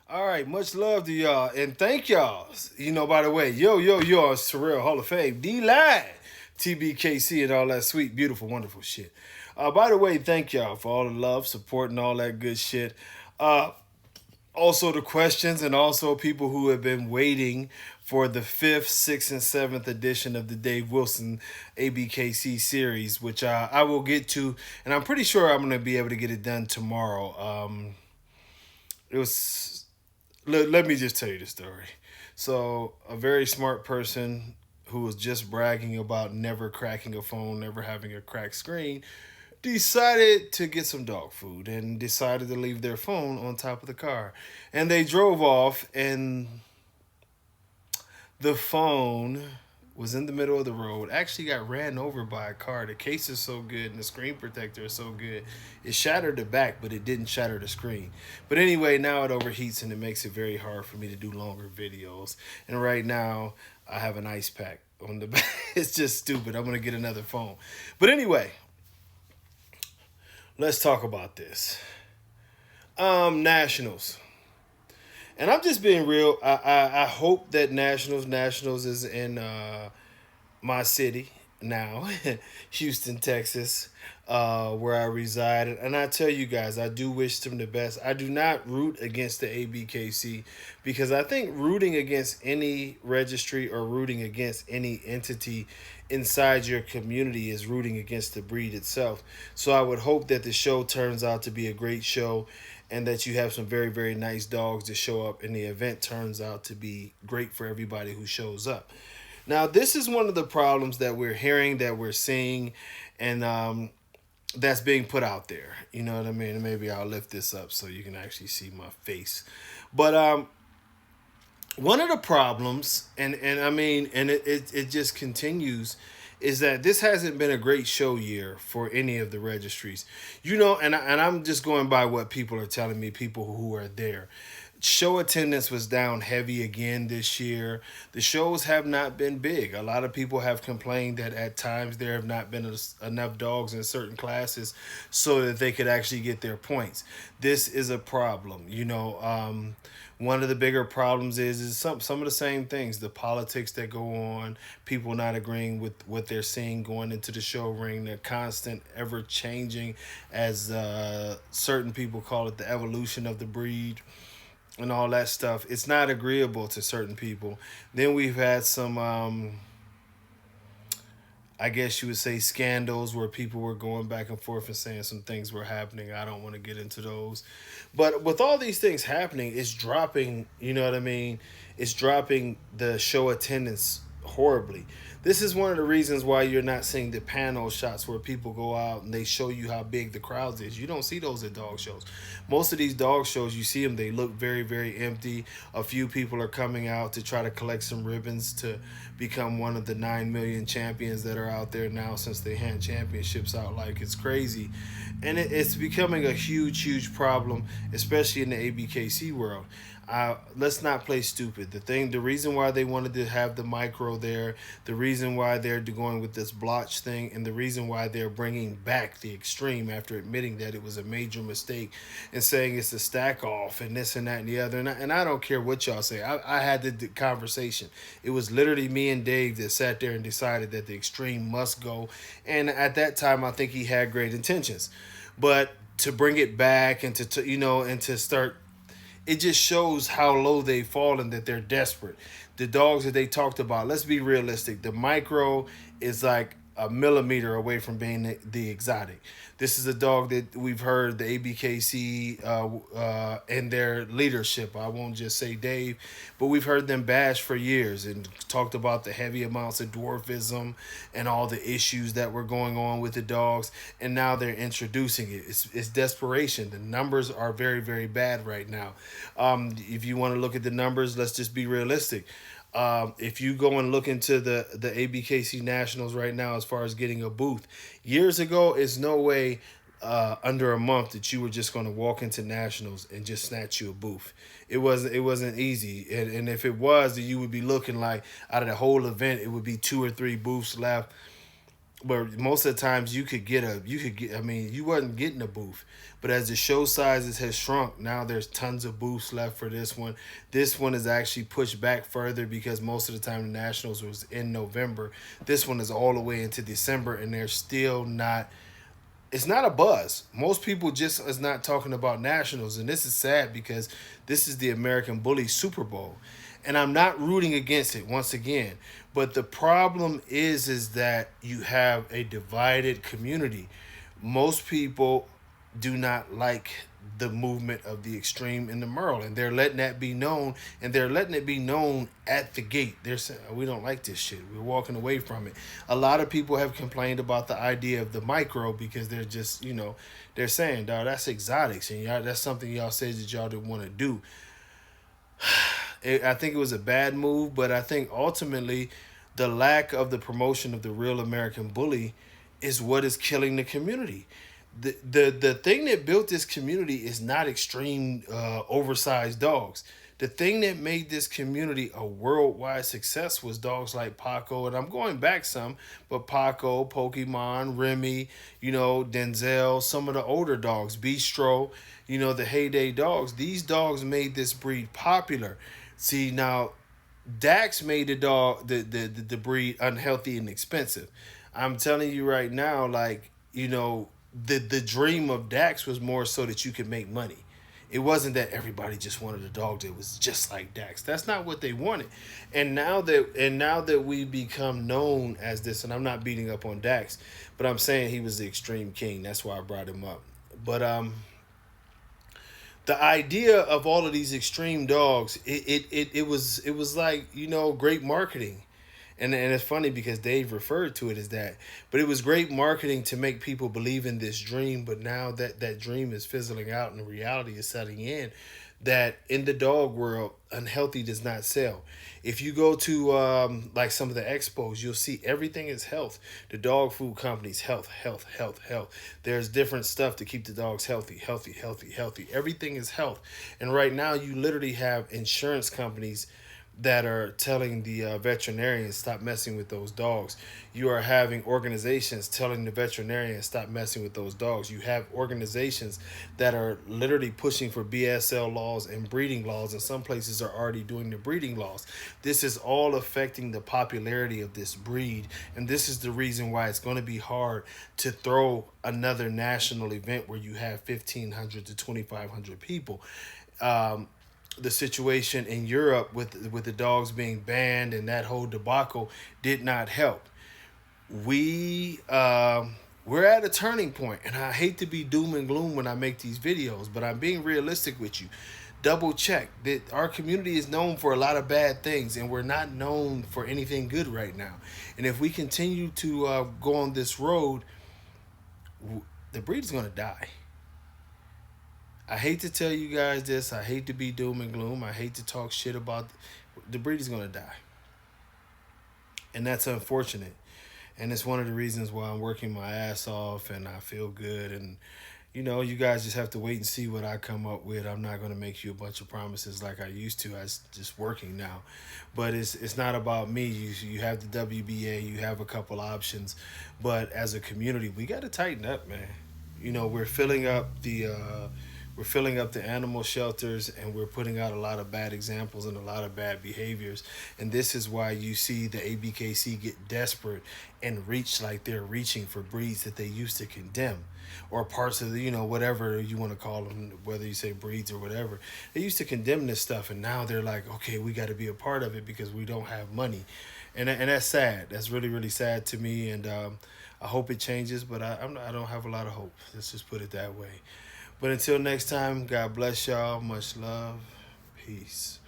All right, much love to y'all, and thank y'all. By the way, yo, it's Terrell Hall of Fame, D-Line, TBKC, and all that sweet, beautiful, wonderful shit. By the way, thank y'all for all the love, support, and all that good shit. Uh, Also, the questions, and also people who have been waiting for the fifth, sixth, and seventh edition of the Dave Wilson ABKC series, which I will get to, and I'm pretty sure I'm going to be able to get it done tomorrow. It was let me just tell you the story. So, a very smart person who was just bragging about never cracking a phone, never having a cracked screen, decided to get some dog food and decided to leave their phone on top of the car. And they drove off, and the phone was in the middle of the road, actually got ran over by a car. The case is so good and the screen protector is so good. It shattered the back, but it didn't shatter the screen. But anyway, now it overheats and it makes it very hard for me to do longer videos. And right now, I have an ice pack on the back. It's just stupid. I'm going to get another phone. But anyway, let's talk about this. Nationals. And I'm just being real. I hope that Nationals is in my city now, Houston, Texas, where I reside. And I tell you guys, I do wish them the best. I do not root against the ABKC because I think rooting against any registry or rooting against any entity inside your community is rooting against the breed itself. So I would hope that the show turns out to be a great show and that you have some very, very nice dogs to show up and the event turns out to be great for everybody who shows up. Now, this is one of the problems that we're hearing, that we're seeing, and that's being put out there. You know what I mean? And maybe I'll lift this up so you can actually see my face. But one of the problems, and I mean, and it just continues, is that this hasn't been a great show year for any of the registries. And I'm just going by what people are telling me, people who are there. Show attendance was down heavy again this year. The shows have not been big. A lot of people have complained that at times there have not been enough dogs in certain classes so that they could actually get their points. This is a problem. One of the bigger problems is some of the same things, the politics that go on, people not agreeing with what they're seeing going into the show ring, the constant ever changing, as certain people call it, the evolution of the breed and all that stuff. It's not agreeable to certain people. Then we've had some, I guess you would say, scandals where people were going back and forth and saying some things were happening. I don't want to get into those. But with all these things happening, it's dropping, you know what I mean? It's dropping the show attendance horribly. This is one of the reasons why you're not seeing the panel shots where people go out and they show you how big the crowds is. You don't see those at dog shows. Most of these dog shows, you see them, they look very, very empty. A few people are coming out to try to collect some ribbons to become one of the 9 million champions that are out there now, since they hand championships out like it's crazy. And it's becoming a huge, huge problem, especially in the ABKC world. Let's not play stupid. The reason why they wanted to have the micro there, the reason why they're going with this blotch thing, and the reason why they're bringing back the extreme after admitting that it was a major mistake and saying it's a stack off and this and that and the other. And I don't care what y'all say. I had the conversation. It was literally me and Dave that sat there and decided that the extreme must go. And at that time, I think he had great intentions, but to bring it back and to start, it just shows how low they've fallen, that they're desperate. The dogs that they talked about, let's be realistic. The micro is like a millimeter away from being the exotic. This is a dog that we've heard the ABKC and their leadership, I won't just say Dave, but we've heard them bash for years and talked about the heavy amounts of dwarfism and all the issues that were going on with the dogs. And now they're introducing it. It's desperation. The numbers are very, very bad right now. If you want to look at the numbers, let's just be realistic. If you go and look into the ABKC Nationals right now, as far as getting a booth, years ago, it's no way under a month that you were just going to walk into Nationals and just snatch you a booth. It wasn't easy, and if it was, then you would be looking like out of the whole event, it would be two or three booths left. but most of the times I mean, you wasn't getting a booth. But as the show sizes has shrunk, now there's tons of booths left for this one. This one is actually pushed back further because most of the time the Nationals was in November. This one is all the way into December, and they're still not, it's not a buzz. Most people just is not talking about Nationals, and this is sad because this is the American Bully Super Bowl, and I'm not rooting against it once again. But the problem is that you have a divided community. Most people do not like the movement of the extreme in the Merle, and they're letting that be known, and they're letting it be known at the gate. They're saying we don't like this shit. We're walking away from it. A lot of people have complained about the idea of the micro because they're just, they're saying, dog, that's exotics, and y'all, that's something y'all said that y'all didn't want to do. I think it was a bad move, but I think ultimately the lack of the promotion of the real American Bully is what is killing the community. The thing that built this community is not extreme oversized dogs. The thing that made this community a worldwide success was dogs like Paco, and I'm going back some, but Paco, Pokemon, Remy, Denzel, some of the older dogs, Bistro, the heyday dogs. These dogs made this breed popular. See, now Dax made the breed unhealthy and expensive. I'm telling you right now, like, the dream of Dax was more so that you could make money. It wasn't that everybody just wanted a dog that was just like Dax. That's not what they wanted. And now that we become known as this, and I'm not beating up on Dax, but I'm saying he was the extreme king. That's why I brought him up. But the idea of all of these extreme dogs, it was like, great marketing. And it's funny because Dave referred to it as that. But it was great marketing to make people believe in this dream. But now that dream is fizzling out and the reality is setting in, that in the dog world, unhealthy does not sell. If you go to like some of the expos, you'll see everything is health. The dog food companies, health, health, health, health. There's different stuff to keep the dogs healthy, healthy, healthy, healthy. Everything is health. And right now, you literally have insurance companies that are telling the veterinarians stop messing with those dogs. You are having organizations telling the veterinarians stop messing with those dogs. You have organizations that are literally pushing for BSL laws and breeding laws, and some places are already doing the breeding laws. This is all affecting the popularity of this breed, and this is the reason why it's going to be hard to throw another national event where you have 1,500 to 2,500 people. The situation in Europe with the dogs being banned and that whole debacle did not help. We're at a turning point, and I hate to be doom and gloom when I make these videos, but I'm being realistic with you. Double check that our community is known for a lot of bad things, and we're not known for anything good right now. And if we continue to go on this road, the breed is going to die. I hate to tell you guys this. I hate to be doom and gloom. I hate to talk shit about the breed is going to die. And that's unfortunate. And it's one of the reasons why I'm working my ass off and I feel good. And, you guys just have to wait and see what I come up with. I'm not going to make you a bunch of promises like I used to. I'm just working now. But it's not about me. You have the WBA. You have a couple options. But as a community, we got to tighten up, man. We're filling up the animal shelters, and we're putting out a lot of bad examples and a lot of bad behaviors. And this is why you see the ABKC get desperate and reach like they're reaching for breeds that they used to condemn, or parts of the, whatever you want to call them, whether you say breeds or whatever. They used to condemn this stuff, and now they're like, okay, we got to be a part of it because we don't have money. And that's sad. That's really, really sad to me. And I hope it changes, but I don't have a lot of hope. Let's just put it that way. But until next time, God bless y'all. Much love. Peace.